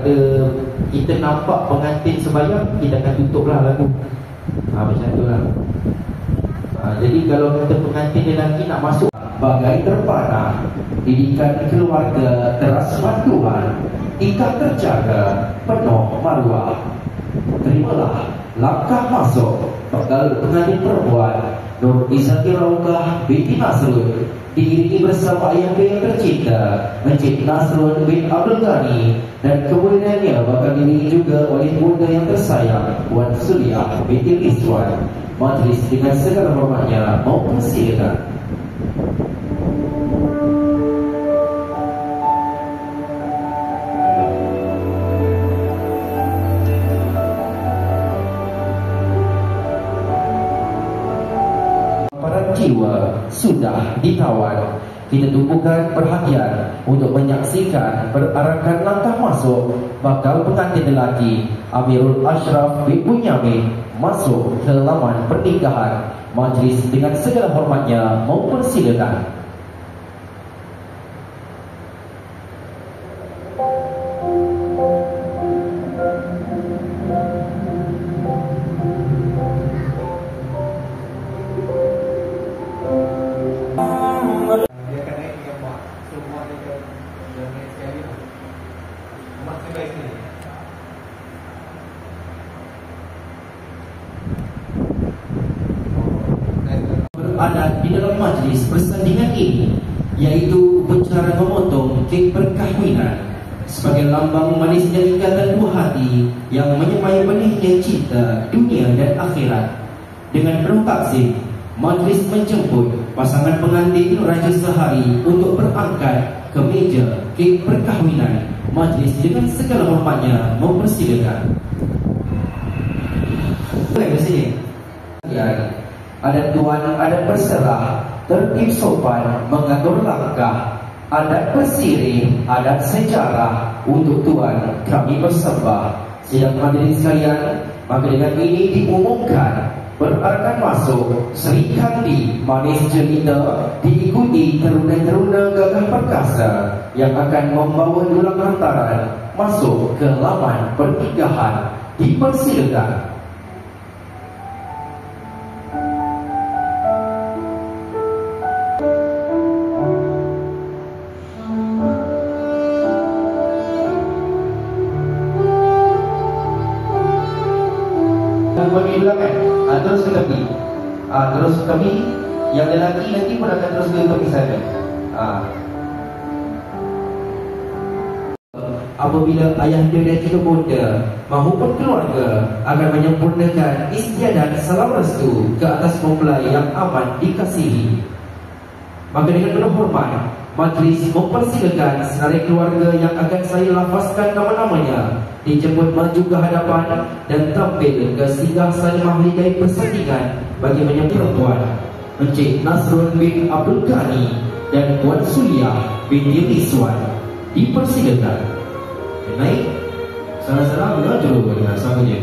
kata kita nampak pengantin sembahyang, kita akan tutuplah lagu. Macam tu lah. Jadi kalau kata pengantin lelaki nak masuk, bagai terpana, didikan keluarga terasmat Tuhan, ikat terjaga, penuh maruah. Terimalah langkah masuk bakal pengantin perempuan Nur Izzati Raugah binti Nasrul, diiringi bersama ayah yang tercinta Encik Nasrul bin Abdul Ghani, dan kemudiannya bakal diiringi juga oleh bunda yang tersayang Puan Suriah binti Rizwan. Majlis dengan segala hormatnya mempersilakan. Jiwa sudah ditawan, kita tumpukan perhatian untuk menyaksikan perarakan langkah masuk bakal pengantin lelaki Amirul Ashraf bin Bunyamin masuk ke laman pernikahan. Majlis dengan segala hormatnya mempersilakan. Adat di dalam majlis persandingan ini, yaitu upacara memotong kek perkahwinan sebagai lambang manisnya ikatan dua hati yang menyemai benihnya cinta dunia dan akhirat. Dengan penuh takzim, majlis menjemput pasangan pengantin Raja Sehari untuk berangkat ke meja kek perkahwinan. Majlis dengan segala hormatnya mempersilakan. Boleh ke sini? Ya. Adat tuan, adat berserah, tertib sopan, mengatur langkah, adat bersirih, adat sejarah. Untuk tuan kami bersembah. Sidang hadirin sekalian, maka dengan ini diumumkan perarakan masuk Sri Kandi Manis Jelita diikuti teruna-teruna gagah perkasa yang akan membawa dulang hantaran masuk ke laman pernikahan. Dipersilakan. Bagi belakang, terus ke tepi, terus ke tepi. Yang lelaki nanti pun akan terus ke tepi sana. Apabila ayahanda dan juga bunda maupun keluarga akan menyempurnakan istiadat salam restu ke atas mempelai yang amat dikasihi, maka dengan penuh hormat majlis mempersilakan senarai keluarga yang akan saya lafazkan nama-namanya dijemput maju ke hadapan dan tampil ke singgah sana mahligai persandingan bagi menyambut perempuan Encik Nasrul bin Abdul Ghani dan Puan Suriah binti Rizwan. Dipersilakan naik sana-sana mengajar dengan sangatnya.